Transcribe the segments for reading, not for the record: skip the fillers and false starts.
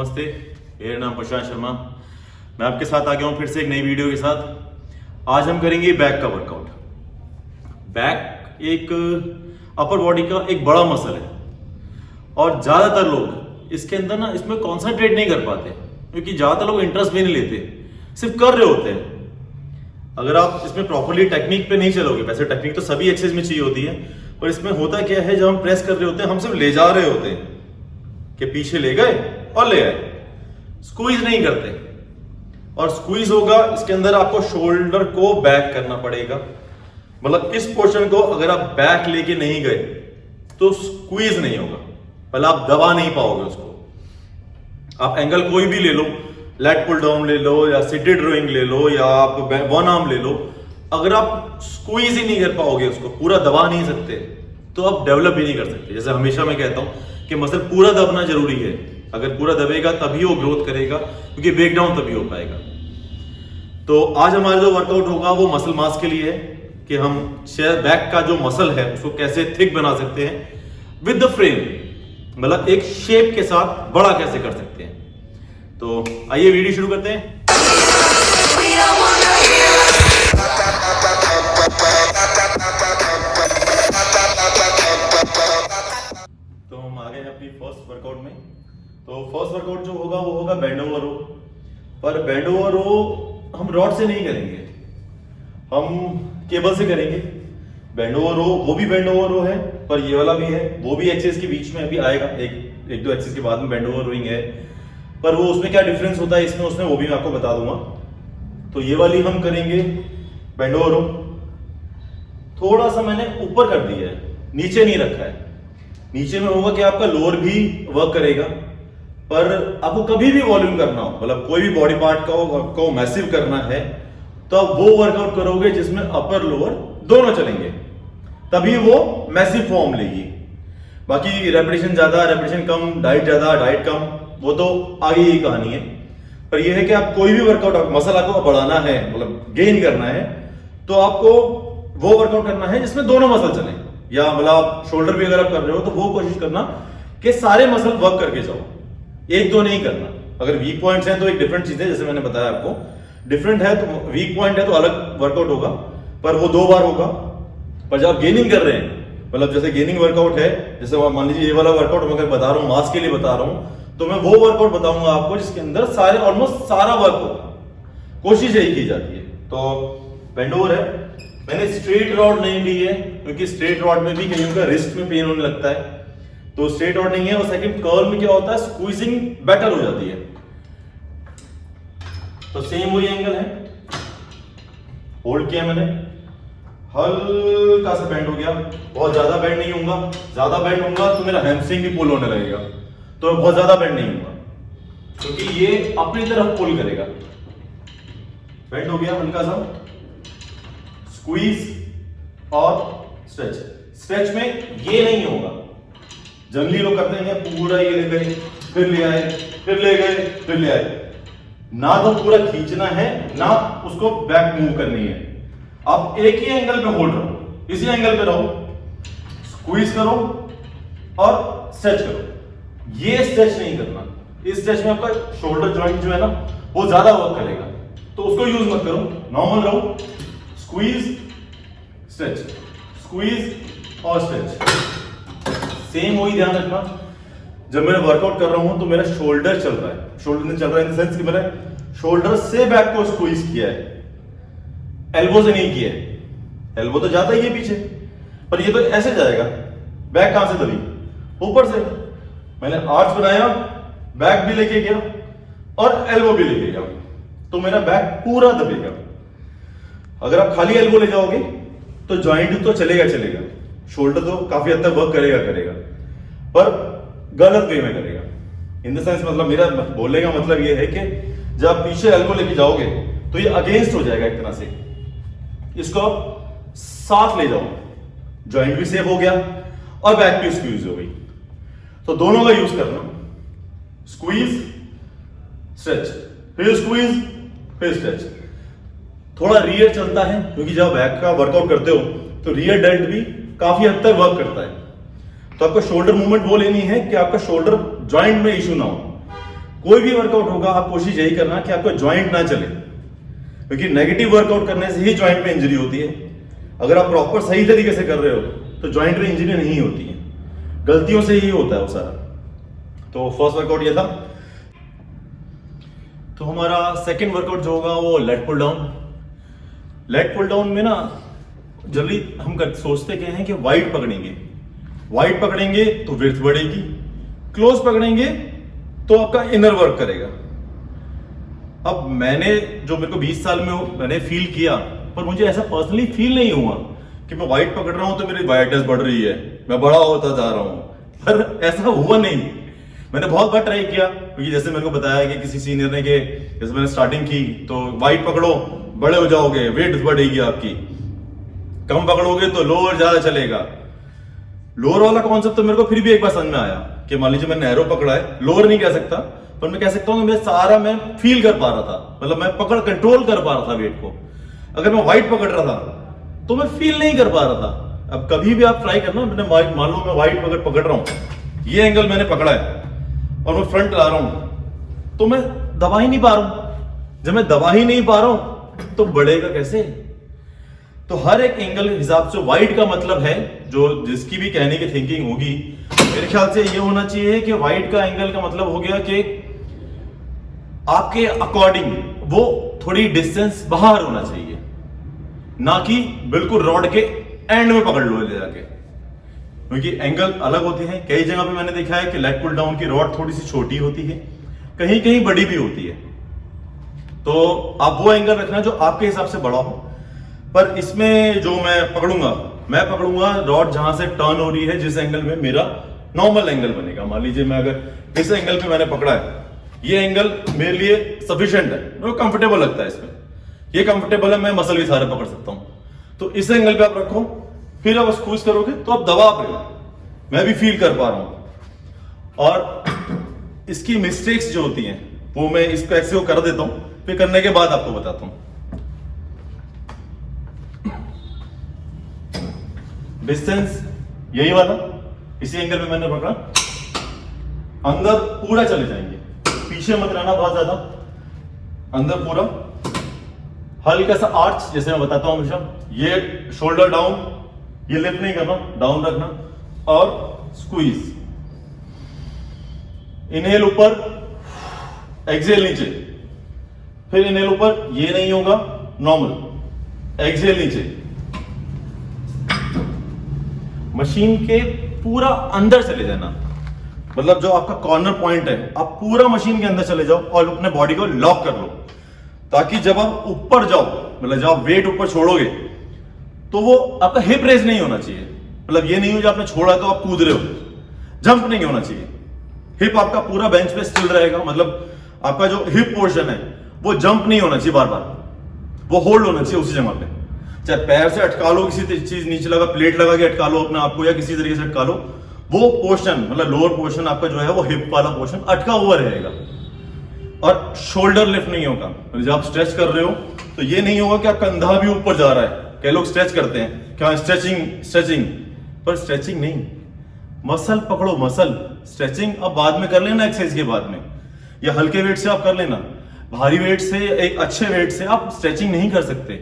नमस्ते, मेरा नाम प्रशांत शर्मा। मैं आपके साथ आ गया हूँ फिर से एक नई वीडियो के साथ। आज हम करेंगे बैक का वर्कआउट। बैक एक अपर बॉडी का एक बड़ा मसल है और ज़्यादातर लोग इसके अंदर ना इसमें कॉन्सेंट्रेट नहीं कर पाते, क्योंकि ज़्यादातर लोग इंटरेस्ट भी नहीं लेते, सिर्फ कर रहे होते हैं। अगर आप इसमें प्रॉपरली टेक्निक पे नहीं चलोगे, वैसे टेक्निक तो सभी एक्सरसाइज में चाहिए होती है, पर इसमें होता क्या है, जब हम प्रेस कर रहे होते हैं हम सिर्फ ले जा रहे होते हैं कि पीछे ले गए और ले आए, स्क्वीज नहीं करते। और स्क्वीज होगा इसके अंदर आपको शोल्डर को बैक करना पड़ेगा, मतलब इस पोर्शन को अगर आप बैक लेके नहीं गए तो स्क्वीज नहीं होगा, पहले आप दबा नहीं पाओगे उसको। आप एंगल कोई भी ले लो, लेट पुल डाउन ले लो या सिटेड रोइंग ले लो या आप वन आर्म ले लो, अगर आप स्क्वीज ही नहीं कर पाओगे, उसको पूरा दबा नहीं सकते, तो आप डेवलप भी नहीं कर सकते। जैसे हमेशा मैं कहता हूं कि मसल पूरा दबना जरूरी है, अगर पूरा दबेगा तभी वो ग्रोथ करेगा, क्योंकि ब्रेक डाउन तभी हो पाएगा। तो आज हमारा जो वर्कआउट होगा वो मसल मास के लिए है कि हम बैक का जो मसल है उसको कैसे थिक बना सकते हैं विद द फ्रेम, मतलब एक शेप के साथ बड़ा कैसे कर सकते हैं। तो आइए वीडियो शुरू करते हैं। तो हम आ गए हैं अपनी फर्स्ट वर्कआउट में। तो फर्स्ट वर्कआउट जो होगा वो होगा बेंड ओवर रो। पर बेंड ओवर रो हम रॉड से नहीं करेंगे, हम केबल से करेंगे। बेंड ओवर रो वो भी बेंड ओवर रो है, पर ये वाला भी है, वो भी एक्सरसाइज के बीच में अभी आएगा, एक दो एक्सरसाइज के बाद में बेंड ओवर रोइंग है। पर वो उसमें क्या डिफरेंस होता है इसमें उसमें वो भी मैं आपको बता दूंगा। तो ये वाली हम करेंगे बेंड ओवर रो। थोड़ा सा मैंने ऊपर कर दिया है, नीचे नहीं रखा है। नीचे में होगा कि आपका लोअर भी वर्क करेगा, पर आपको कभी भी वॉल्यूम करना हो, मतलब कोई भी बॉडी पार्ट का आपको मैसिव करना है, तो आप वो वर्कआउट करोगे जिसमें अपर लोअर दोनों चलेंगे, तभी वो मैसिव फॉर्म लेगी। बाकी रेपिटेशन ज्यादा, रेपिटेशन कम, डाइट ज्यादा, डाइट कम, वो तो आगे ही कहानी है। पर यह है कि आप कोई भी वर्कआउट, मसल आपको बढ़ाना है, मतलब गेन करना है, तो आपको वो वर्कआउट करना है जिसमें दोनों मसल चलें। या मतलब आप शोल्डर भी अगर आप कर रहे हो तो वो कोशिश करना कि सारे मसल वर्क करके जाओ, एक दो नहीं करना। अगर वीक पॉइंट्स हैं तो एक डिफरेंट चीज है, जैसे मैंने बताया आपको, डिफरेंट है तो वीक पॉइंट है तो अलग वर्कआउट होगा, पर वो 2 बार होगा। पर जब आप गेनिंग कर रहे हैं, मतलब जैसे गेनिंग वर्कआउट है, जैसे मान लीजिए ये वाला वर्कआउट मैं अगर बता रहा हूँ, मास के लिए बता रहा हूँ, तो मैं वो वर्कआउट बताऊंगा आपको जिसके अंदर सारे ऑलमोस्ट सारा वर्क होगा, कोशिश यही की जाती है। तो बेंड ओवर है, मैंने स्ट्रेट रॉड नहीं ली है, क्योंकि स्ट्रेट रॉड में भी कहीं का रिस्ट में पेन होने लगता है, तो स्ट्रेट रॉड नहीं है। और सेकंड, कर्ल में क्या होता है, स्क्वीजिंग बेटर हो जाती है। तो सेम वही एंगल है, होल्ड किया मैंने, हल्का सा बेंड हो गया, बहुत ज्यादा बेंड नहीं होऊंगा, ज्यादा बेंड होऊंगा तो मेरा हैमस्ट्रिंग भी पुल होने लगेगा, तो बहुत ज्यादा बेंड नहीं होऊंगा, क्योंकि ये अपनी तरफ पुल करेगा। बेंड हो गया हल्का सा, स्क्वीज और स्ट्रेच। स्ट्रेच में ये नहीं होगा, जनरली लोग करते हैं पूरा ये ले गए फिर ले आए, फिर ले गए फिर ले आए, ना तो पूरा खींचना है ना उसको बैक मूव करनी है। आप एक ही एंगल पे होल्ड रहो, इसी एंगल पे रहो, स्क्वीज करो और स्ट्रेच करो। ये स्ट्रेच नहीं करना, इस स्ट्रेच में आपका शोल्डर जॉइंट जो है ना वो ज्यादा वर्क करेगा, तो उसको यूज मत करो, नॉर्मल रहो, स्क्वीज स्ट्रेच, स्क्वीज और स्ट्रेच। सेम वही ध्यान रखना, जब मैं वर्कआउट कर रहा हूं तो मेरा शोल्डर चल रहा है, शोल्डर नहीं चल रहा है इन द सेंस कि मैंने शोल्डर से बैक को स्क्वीज किया है, एल्बो से नहीं किया है। एल्बो तो जाता ही है पीछे, पर ये तो ऐसे जाएगा। बैक कहां से दबी, ऊपर से। मैंने आर्च बनाया, बैक भी लेके गया और एल्बो भी लेके गया, तो मेरा बैक पूरा दबेगा। अगर आप खाली एल्बो ले जाओगे तो जॉइंट तो चलेगा, शोल्डर तो काफी हद तक वर्क करेगा, पर गलत वे में करेगा। इन द सेंस, मतलब मेरा बोलने का मतलब ये है कि जब आप पीछे एल्बो लेके जाओगे तो ये अगेंस्ट हो जाएगा एक तरह से, इसको आप साथ ले जाओ, जॉइंट भी सेफ हो गया और बैक भी स्क्वीज हो गई। तो दोनों का यूज करना, स्क्वीज स्ट्रेच, फिर स्क्वीज फिर स्ट्रेच। थोड़ा रियर चलता है, क्योंकि जब बैक का वर्कआउट करते हो तो रियर डेल्ट भी काफी हद तक वर्क करता है। तो आपको शोल्डर मूवमेंट वो लेनी है कि आपका शोल्डर जॉइंट में इशू ना हो। कोई भी वर्कआउट होगा आप कोशिश यही करना कि आपका ज्वाइंट ना चले, क्योंकि नेगेटिव वर्कआउट करने से ही ज्वाइंट में इंजरी होती है। अगर आप प्रॉपर सही तरीके से कर रहे हो तो ज्वाइंट में इंजरी नहीं होती है, गलतियों से ही होता है वो सारा। तो फर्स्ट वर्कआउट ये था। तो हमारा सेकंड वर्कआउट जो होगा वो lat pull down. Lat pull down में ना जल्दी हम सोचते क्या हैं कि वाइड पकड़ेंगे, वाइड पकड़ेंगे तो विड्थ बढ़ेगी, क्लोज पकड़ेंगे तो आपका इनर वर्क करेगा। अब मैंने जो मेरे को 20 साल में मैंने फील किया, पर मुझे ऐसा पर्सनली फील नहीं हुआ कि मैं वाइड पकड़ रहा हूं तो मेरी वाइडनेस बढ़ रही है, मैं बड़ा होता जा रहा हूं, पर ऐसा हुआ नहीं। मैंने बहुत बार ट्राई किया, क्योंकि जैसे मेरे को बताया कि किसी सीनियर ने कि जैसे मैंने स्टार्टिंग की तो वाइड पकड़ो बड़े हो जाओगे, वेट बढ़ेगी आपकी, कम पकड़ोगे तो लोअर ज्यादा चलेगा। लोअर वाला कॉन्सेप्ट तो मेरे को फिर भी एक बार समझ में आया कि मान लीजिए मैंने नैरो पकड़ा है, लोअर नहीं कह सकता, पर मैं कह सकता हूं कि मैं फील कर पा रहा था, मतलब मैं पकड़ कंट्रोल कर पा रहा था वेट को। अगर मैं वाइड पकड़ रहा था तो मैं फील नहीं कर पा रहा था। अब कभी भी आप ट्राई करना, मैंने मान लो मैं वाइड पकड़ रहा हूं, ये एंगल मैंने पकड़ा है और मैं फ्रंट ला रहा हूं तो मैं दबा ही नहीं पा रहा हूं। जब मैं दबा ही नहीं पा रहा हूं तो बढ़ेगा कैसे? तो हर एक एंगल के हिसाब से वाइड का मतलब है, जो जिसकी भी कहने की थिंकिंग होगी, मेरे ख्याल से ये होना चाहिए कि वाइड का एंगल का मतलब हो गया कि आपके अकॉर्डिंग वो थोड़ी डिस्टेंस बाहर होना चाहिए, ना कि बिल्कुल रॉड के एंड में पकड़ लो ले जाके, क्योंकि एंगल अलग होते हैं। कई जगह पे मैंने देखा है कि लेट पुल डाउन की रॉड थोड़ी सी छोटी होती है, कहीं कहीं बड़ी भी होती है। तो आप वो एंगल रखना जो आपके हिसाब से बड़ा हो। पर इसमें जो मैं पकड़ूंगा रॉड जहां से टर्न हो रही है, जिस एंगल में मेरा नॉर्मल एंगल बनेगा। मान लीजिए मैं अगर इस एंगल पे मैंने पकड़ा है, ये एंगल मेरे लिए सफिशिएंट है, मेरे को कंफर्टेबल लगता है इसमें, ये कंफर्टेबल है, मैं मसल भी सारे पकड़ सकता हूं। तो इस एंगल पे आप रखो, फिर आप स्क्वीज करोगे तो आप दबा रहे हो, मैं भी फील कर पा रहा हूं। और इसकी मिस्टेक्स जो होती हैं वो मैं इसको ऐसे कर देता हूं, फिर करने के बाद आपको बताता हूं। डिस्टेंस यही वाला, इसी एंगल में मैंने पकड़ा, अंदर पूरा चले जाएंगे, पीछे मत रहना बहुत ज्यादा, अंदर पूरा, हल्का सा आर्च, जैसे मैं बताता हूं हमेशा, ये शोल्डर डाउन, ये लिफ्ट नहीं करना, डाउन रखना, और स्क्वीज, इनहेल ऊपर, एक्सहेल नीचे, फिर इनहेल ऊपर, ये नहीं होगा नॉर्मल, एक्सहेल नीचे। मशीन के पूरा अंदर चले जाना, मतलब जो आपका कॉर्नर पॉइंट है, आप पूरा मशीन के अंदर चले जाओ और अपने बॉडी को लॉक कर लो, ताकि जब आप ऊपर जाओ, मतलब जब आप वेट ऊपर छोड़ोगे तो वो आपका हिप रेज नहीं होना चाहिए। मतलब ये नहीं हो जो आपने छोड़ा तो आप कूद रहे हो, जंप नहीं होना चाहिए। हिप आपका पूरा बेंच पे स्टिल रहेगा, मतलब आपका जो हिप पोर्शन है वो जंप नहीं होना चाहिए, बार बार वो होल्ड होना चाहिए उसी जगह पे। चाहे पैर से अटका लो, किसी चीज नीचे लगा, प्लेट लगा के अटका लो अपने आपको, या किसी तरीके से अटका लो, वो पोर्शन मतलब लोअर पोर्शन आपका जो है वो हिप वाला पोर्शन अटका हुआ रहेगा। और शोल्डर लिफ्ट नहीं होगा, जब आप स्ट्रेच कर रहे हो तो ये नहीं होगा कि आपका कंधा भी ऊपर जा रहा है। कई लोग स्ट्रेच करते हैं क्या, स्ट्रेचिंग, पर स्ट्रेचिंग नहीं, मसल पकड़ो, मसल। स्ट्रेचिंग अब बाद में कर लेना एक्सरसाइज के बाद में, या हल्के वेट से आप कर लेना, भारी वेट से, एक अच्छे वेट से आप स्ट्रेचिंग नहीं कर सकते।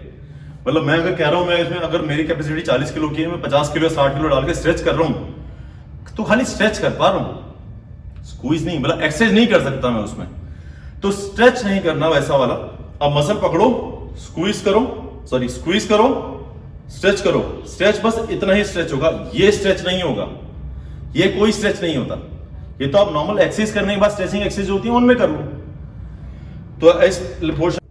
मतलब मैं अगर कह रहा हूं, मैं इसमें अगर मेरी कैपेसिटी 40 किलो की है, मैं 50 किलो 60 किलो डाल के स्ट्रेच कर रहा हूं तो खाली स्ट्रेच कर पा रहा हूं, स्क्वीज नहीं, मतलब एक्सरसाइज नहीं कर सकता मैं उसमें। तो स्ट्रेच नहीं करना वैसा वाला, अब मसल पकड़ो, स्क्वीज करो, स्ट्रेच करो, स्ट्रेच बस इतना ही स्ट्रेच होगा, ये स्ट्रेच नहीं होगा, ये कोई स्ट्रेच नहीं होता। ये तो आप नॉर्मल एक्सरसाइज करने के बाद स्ट्रेचिंग एक्सरसाइज होती है उनमें कर लो। तो इस पोर्शन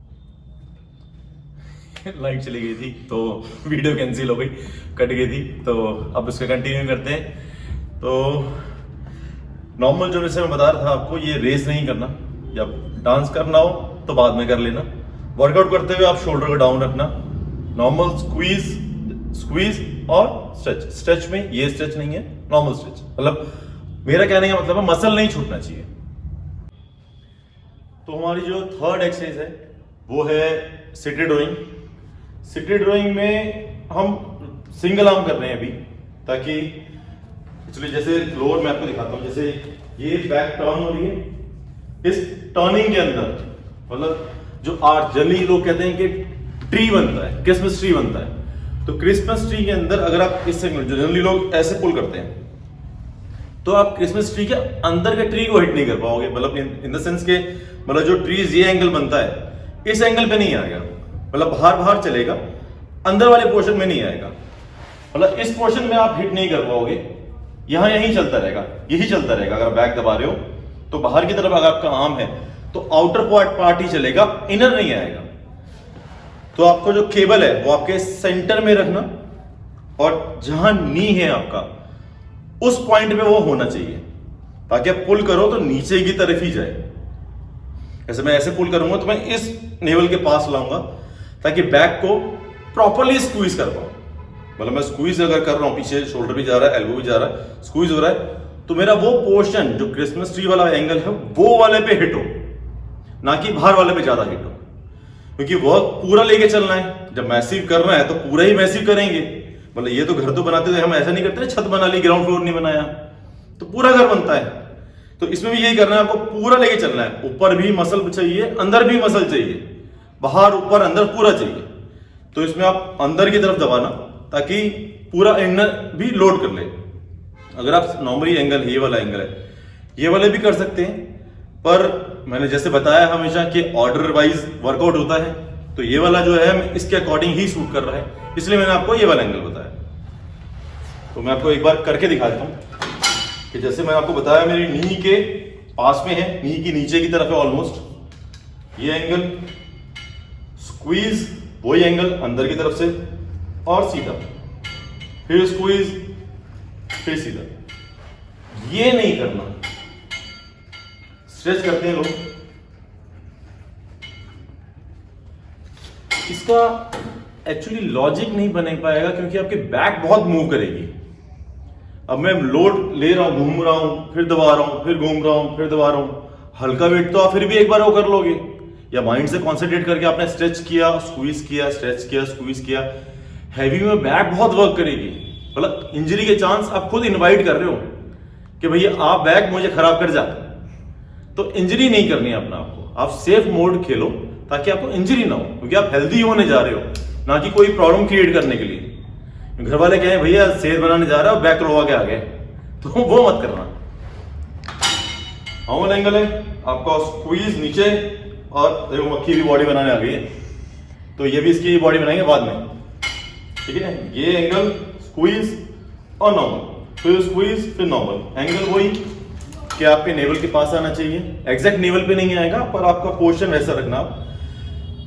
लाइट चली गई थी तो वीडियो कैंसिल हो गई, कट गई थी, तो अब इसका कंटिन्यू करते हैं। तो नॉर्मल जो जैसे मैं बता रहा था आपको, ये रेस नहीं करना, जब डांस करना हो तो बाद में कर लेना। वर्कआउट करते हुए आप शोल्डर को डाउन रखना, नॉर्मल स्क्वीज और स्ट्रेच में ये स्ट्रेच नहीं है, नॉर्मल स्ट्रेच। मतलब मेरा कहने का मतलब है मसल नहीं छूटना चाहिए। तो हमारी जो थर्ड एक्सरसाइज है वो है सिटेड रोइंग। सिटेड रोइंग में हम सिंगल आर्म कर रहे हैं अभी, ताकि एक्चुअली जैसे लोअर में आपको दिखाता हूं, जैसे ये बैक टर्न हो रही है, इस टर्निंग के अंदर, मतलब जो आर्च जनरली लोग कहते हैं कि ट्री बनता है, क्रिसमस ट्री बनता है, तो क्रिसमस ट्री के अंदर अगर आप इस सेगमेंट, जो जनरली लोग ऐसे पुल करते हैं, तो आप क्रिसमस ट्री के अंदर के ट्री को हिट नहीं कर पाओगे, मतलब इन द सेंस के, मतलब जो ट्रीज ये एंगल बनता है इस एंगल पे नहीं आएगा, मतलब बाहर बाहर चलेगा, अंदर वाले पोर्शन में नहीं आएगा, मतलब इस पोर्शन में आप हिट नहीं कर पाओगे, यहां यही चलता रहेगा, यही चलता रहेगा। अगर बैक दबा रहे हो तो बाहर की तरफ अगर आपका आर्म है तो आउटर पार्ट ही चलेगा, इनर नहीं आएगा। तो आपको जो केबल है वो आपके सेंटर में रखना, और जहां नी है आपका उस पॉइंट पे वो होना चाहिए, ताकि आप पुल करो तो नीचे की तरफ ही जाए। ऐसे मैं ऐसे पुल करूंगा तो मैं इस नेवल के पास लाऊंगा ताकि बैक को प्रॉपर्ली स्क्वीज कर पाऊं। मतलब मैं स्क्वीज अगर कर रहा हूं, पीछे शोल्डर भी जा रहा है, एल्बो भी जा रहा है, स्क्वीज हो रहा है, तो मेरा वो पोर्शन जो क्रिसमस ट्री वाला एंगल है वो वाले पे हिट हो, ना कि बाहर वाले पे ज्यादा हिट हो, क्योंकि वर्क पूरा लेके चलना है। जब मैसिव करना है तो पूरा ही मैसिव करेंगे। मतलब ये तो घर तो बनाते थे हम, ऐसा नहीं करते, छत बना ली, ग्राउंड फ्लोर नहीं बनाया, तो पूरा घर बनता है। तो इसमें भी यही करना है, आपको पूरा लेके चलना है। ऊपर भी मसल चाहिए, अंदर भी मसल चाहिए, बाहर ऊपर अंदर पूरा चाहिए। तो इसमें आप अंदर की तरफ दबाना ताकि पूरा इनर भी लोड कर ले। अगर आप नॉर्मली एंगल, ये वाला एंगल है, ये वाले भी कर सकते हैं, पर मैंने जैसे बताया हमेशा कि ऑर्डर वाइज वर्कआउट होता है, तो ये वाला जो है इसके अकॉर्डिंग ही सूट कर रहा है, इसलिए मैंने आपको ये वाला एंगल बताया। तो मैं आपको एक बार करके दिखा देता हूं कि जैसे मैंने आपको बताया मेरी नी के पास में है, नी की नीचे की तरफ है ऑलमोस्ट, ये एंगल स्क्वीज, वही एंगल अंदर की तरफ से और सीधा, फिर स्क्वीज, फिर सीधा। ये नहीं करना, स्ट्रेच करते हैं लोग, इसका एक्चुअली लॉजिक नहीं बन पाएगा क्योंकि आपकी बैक बहुत मूव करेगी। अब मैं लोड ले रहा हूं, घूम रहा हूं, फिर दबा रहा हूं, फिर घूम रहा हूं, फिर दबा रहा हूं, हल्का वेट तो आप फिर भी एक बार वो कर लोगे, या माइंड से कॉन्सेंट्रेट करके आपने स्ट्रेच किया, स्क्वीज किया, स्ट्रेच किया, स्क्वीज किया। हैवी में बैक बहुत वर्क करेगी, मतलब इंजरी के चांस आप खुद इनवाइट कर रहे हो कि भैया आप बैक मुझे खराब कर जा। तो इंजरी नहीं करनी है अपना आपको, आप सेफ मोड खेलो ताकि आपको इंजरी ना हो, क्योंकि आप हेल्दी होने जा रहे हो, ना कि कोई प्रॉब्लम क्रिएट करने के लिए। घर वाले कहें भैया सेहत बनाने जा रहा है, बैक करवा के आ गए, तो वो मत करना। नॉर्मल एंगल है आपका, स्क्वीज नीचे, और देखो मक्खी की बॉडी बनाने आ गई है, तो ये भी इसकी बॉडी बनाएंगे बाद में, ठीक है। ये एंगल स्क्वीज और नॉर्मल, फिर स्क्वीज, फिर नॉर्मल। एंगल वही कि आपके नेवल के पास आना चाहिए, एग्जैक्ट नेवल पे नहीं आएगा, पर आपका पोर्शन वैसा रखना,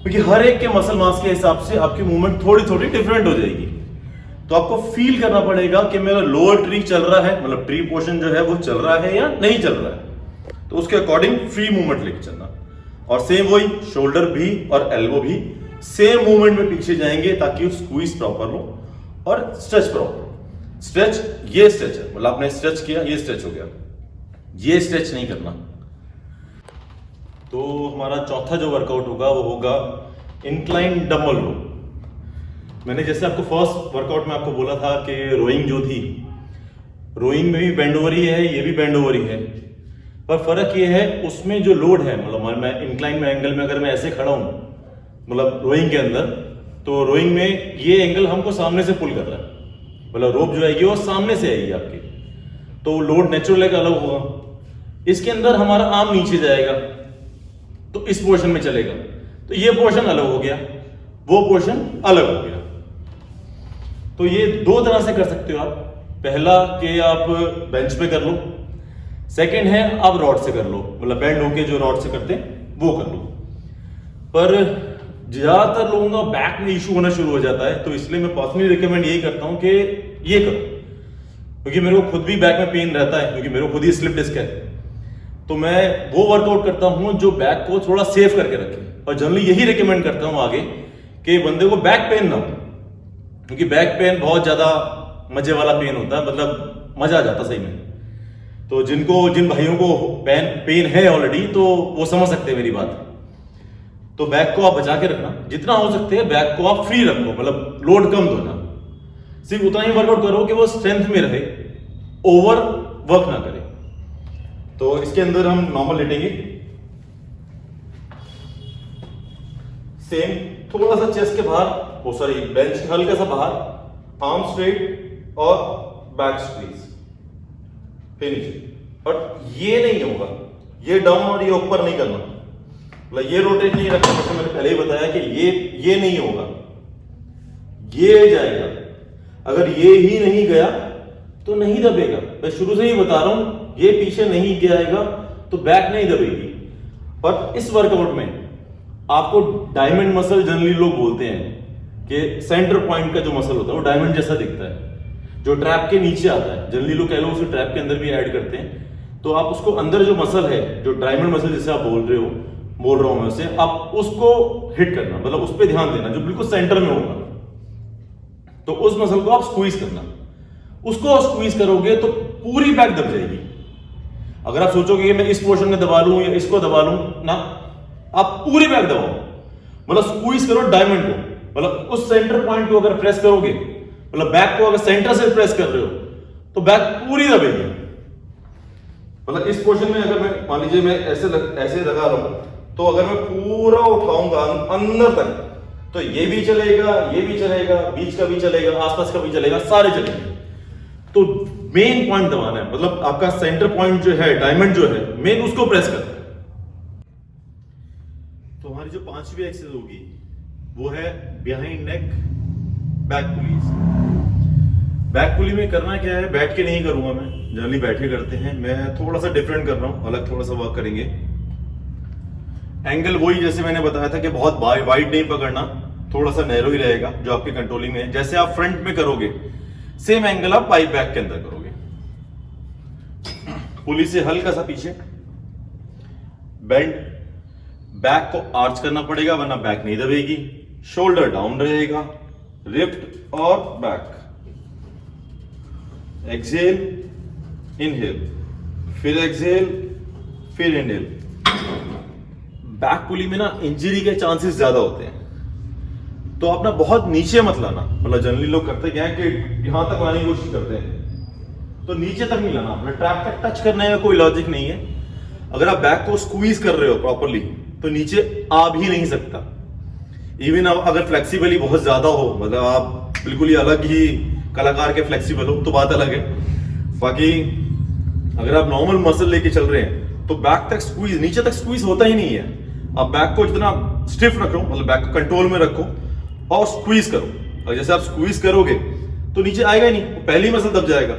क्योंकि हर एक के मसल मास के हिसाब से आपकी मूवमेंट थोड़ी थोड़ी डिफरेंट हो जाएगी। तो आपको फील करना पड़ेगा कि मेरा लोअर ट्री चल रहा है, मतलब ट्री पोर्शन जो है वो चल रहा है या नहीं चल रहा है, तो उसके अकॉर्डिंग फ्री मूवमेंट लेके चलना। और सेम वही शोल्डर भी और एल्बो भी सेम मूवमेंट में पीछे जाएंगे ताकि स्क्वीज प्रॉपर हो और स्ट्रेच प्रॉपर। स्ट्रेच, ये स्ट्रेच है, मतलब आपने स्ट्रेच किया, ये स्ट्रेच हो गया, ये स्ट्रेच नहीं करना। तो हमारा चौथा जो वर्कआउट होगा वो होगा इंक्लाइन डंबल रो। मैंने जैसे आपको फर्स्ट वर्कआउट में आपको बोला था कि रोइंग जो थी, रोइंग में भी बेंड ओवर ही है, ये भी बेंड ओवर ही है, पर फर्क ये है उसमें जो लोड है, मतलब मैं इंक्लाइन में एंगल में अगर मैं ऐसे खड़ा हूं, मतलब रोइंग के अंदर, तो रोइंग में ये एंगल हमको सामने से पुल कर रहा है, मतलब रोप जो आएगी वो सामने से आएगी आपकी, तो लोड नेचुरल एक अलग होगा। इसके अंदर हमारा आर्म नीचे जाएगा तो इस पोर्शन में चलेगा, तो ये पोर्शन अलग हो गया, वो पोर्शन अलग हो गया। तो ये दो तरह से कर सकते हो आप, पहला कि आप बेंच पे कर लो, सेकंड है आप रॉड से कर लो, मतलब बेंड होके जो रॉड से करते हैं वो कर लो। पर ज्यादातर लोगों का बैक में इशू होना शुरू हो जाता है, तो इसलिए मैं पर्सनली रिकमेंड यही करता हूं कि ये करो, क्योंकि मेरे को खुद भी बैक में पेन रहता है, क्योंकि मेरे को खुद ही स्लिप डिस्क है। तो मैं वो वर्कआउट करता हूं जो बैक को थोड़ा सेफ करके रखे, और जनरली यही रिकमेंड करता हूं आगे कि बंदे को बैक पेन ना हो, क्योंकि बैक पेन बहुत ज्यादा मजे वाला पेन होता है, मतलब मजा आ जाता सही में। तो जिन भाइयों को पेन है ऑलरेडी, तो वो समझ सकते हैं मेरी बात। तो बैक को आप बचा के रखना, जितना हो सकते हैं बैक को आप फ्री रखो, मतलब लोड कम दो ना, सिर्फ उतना ही वर्कआउट करो कि वो स्ट्रेंथ में रहे, ओवर वर्क ना करे। तो इसके अंदर हम नॉर्मल लेटेंगे, सेम थोड़ा सा चेस्ट के बाहर, ओ सॉरी बेंच के हल्का सा बाहर, आर्म स्ट्रेट और बैक स्क्वीज, फिर नीचे। और ये नहीं होगा, ये डाउन और ये ऊपर नहीं करना, मतलब ये रोटेट नहीं रखना, जैसे मैंने पहले ही बताया कि ये नहीं होगा, ये जाएगा। अगर ये ही नहीं गया तो नहीं दबेगा, मैं शुरू से ही बता रहा हूं, ये पीछे नहीं जाएगा तो बैक नहीं दबेगी। और इस वर्कआउट में आपको डायमंड मसल जनरली लोग बोलते हैं कि सेंटर पॉइंट का जो मसल होता है वो डायमंड जैसा दिखता है, जो ट्रैप के नीचे आता है। जनरली लोग कह लो उसे ट्रैप के अंदर भी ऐड करते हैं, तो आप उसको अंदर जो मसल है, जो डायमंड मसल जिसे आप बोल रहा हूं मैं उसे, आप उसको हिट करना, मतलब उस पर ध्यान देना जो बिल्कुल सेंटर में होगा। तो उस मसल को आप स्क्वीज करना, उसको स्क्वीज करोगे तो पूरी बैक दब जाएगी। अगर आप सोचोगे कि मैं इस पोर्शन में दबा लूं या इसको दबा लूं ना, आप पूरी बैक दबाओ, मतलब स्क्वीज करो डायमंड को, मतलब उस सेंटर पॉइंट को अगर प्रेस करोगे, मतलब बैक को अगर सेंटर से प्रेस कर रहे हो तो बैक पूरी दबेगी। मतलब इस पोर्शन में अगर मैं मान लीजिए मैं ऐसे लगा रहा हूं, तो अगर मैं पूरा उठाऊंगा अंदर तक तो ये भी चलेगा, ये भी चलेगा, बीच का भी चलेगा, आसपास का भी चलेगा, सारे चलेंगे। तो मेन पॉइंट दबाना है, मतलब आपका सेंटर पॉइंट जो है, डायमंड जो है मेन, उसको प्रेस करना है। तो हमारी जो 5वीं एक्सरसाइज होगी वो है behind neck back pulleys. Back pulley में करना क्या है, बैठ के नहीं करूंगा मैं, जनरली बैठ के करते हैं, मैं थोड़ा सा डिफरेंट कर रहा हूं, अलग थोड़ा सा वर्क करेंगे। एंगल वही जैसे मैंने बताया था कि बहुत वाइड नहीं पकड़ना, थोड़ा सा नैरो ही रहेगा जो आपके कंट्रोलिंग में है। जैसे आप फ्रंट में करोगे सेम एंगल आप पाइप बैक के अंदर करोगे। पुली से हल्का सा पीछे बेंड, बैक को आर्च करना पड़ेगा वरना बैक नहीं दबेगी। शोल्डर डाउन रहेगा, लिफ्ट और बैक, एक्सेल इनहेल, फिर एक्सेल, फिर इनहेल। बैक पुली में ना इंजरी के चांसेस ज्यादा होते हैं, तो आप ना बहुत नीचे मत लाना। मतलब जनरली लोग करते क्या है कि यहां तक लाने की कोशिश करते हैं, तो नीचे तक नहीं लाना, अपने ट्रैप तक टच करने में कोई लॉजिक नहीं है। अगर आप बैक को स्क्वीज कर रहे हो प्रॉपरली तो नीचे आ भी नहीं सकता। इवन अगर फ्लेक्सिबली बहुत ज्यादा हो, मतलब आप बिल्कुल ही अलग ही कलाकार के फ्लेक्सिबल हो तो बात अलग है। बाकी अगर आप नॉर्मल मसल लेके चल रहे हैं तो बैक तक स्क्वीज, नीचे तक स्क्वीज होता ही नहीं है। आप बैक को जितना स्टिफ रखो, मतलब बैक को कंट्रोल में रखो और स्क्वीज करो। और जैसे आप स्क्वीज करोगे तो नीचे आएगा ही नहीं, पहली मसल दब जाएगा।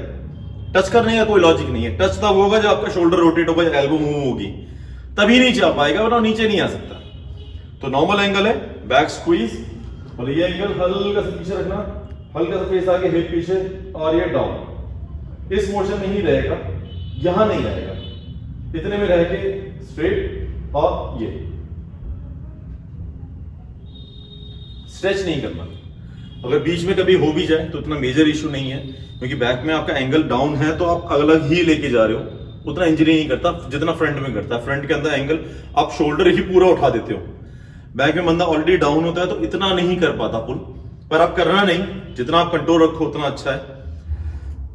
टच करने का कोई लॉजिक नहीं है, टच तब होगा जब आपका शोल्डर रोटेट होगा, एल्बो मूव होगी, तभी नीचे आ पाएगा, वरना नीचे नहीं आ सकता। तो नॉर्मल एंगल है बैक स्क्वीज, और ये एंगल हल्का सा पीछे रखना, हल्का सा फेस आगे, हिप पीछे, और ये डाउन। इस मोशन में ही रहेगा, यहां नहीं रहेगा, इतने में रह के स्ट्रेट, और ये स्ट्रेच नहीं करना। अगर बीच में कभी हो भी जाए तो इतना मेजर इशू नहीं है, क्योंकि बैक में आपका एंगल डाउन है तो आप अलग ही लेके जा रहे हो, उतना इंजरी नहीं करता जितना फ्रंट में करता है। फ्रंट के अंदर एंगल आप शोल्डर ही पूरा उठा देते हो, बैक में बंदा ऑलरेडी डाउन होता है तो इतना नहीं कर पाता पुल, पर आप करना नहीं, जितना आप कंट्रोल रखो उतना अच्छा है।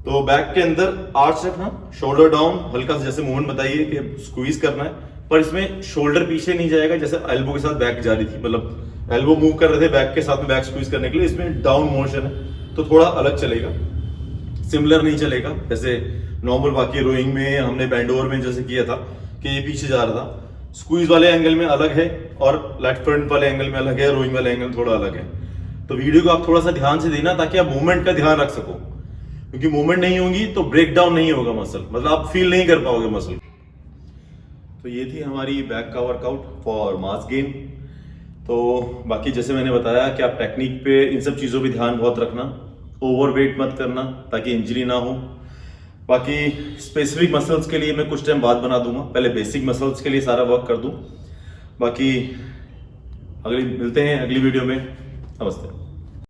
तो बैक के अंदर आर्च रखना, शोल्डर डाउन, हल्का सा जैसे मूवमेंट बताइए कि स्क्वीज करना है, पर इसमें शोल्डर पीछे नहीं जाएगा जैसे एल्बो के साथ बैक जा रही थी, मतलब एल्बो मूव कर रहे थे बैक के साथ में बैक स्क्वीज करने के लिए, इसमें डाउन मोशन है तो थोड़ा अलग चलेगा, सिमिलर नहीं चलेगा जैसे नॉर्मल बाकी रोइंग में हमने बैंड ओवर में जैसे किया था कि ये पीछे जा रहा था। स्क्वीज वाले एंगल में अलग है और लेफ्ट फ्रंट वाले एंगल में अलग है, रोइंग वाले एंगल थोड़ा अलग है। तो वीडियो को आप थोड़ा सा ध्यान से देना ताकि आप मूवमेंट का ध्यान रख सको, क्योंकि मूवमेंट नहीं होगी तो ब्रेक डाउन नहीं होगा मसल, मतलब आप फील नहीं कर पाओगे मसल। तो ये थी हमारी बैक का वर्कआउट फॉर मास गेन। तो बाकी जैसे मैंने बताया कि आप टेक्निक पे इन सब चीज़ों पे ध्यान बहुत रखना, ओवरवेट मत करना ताकि इंजरी ना हो। बाकी स्पेसिफिक मसल्स के लिए मैं कुछ टाइम बाद बना दूंगा, पहले बेसिक मसल्स के लिए सारा वर्क कर दूं। बाकी मिलते हैं अगली वीडियो में। नमस्ते।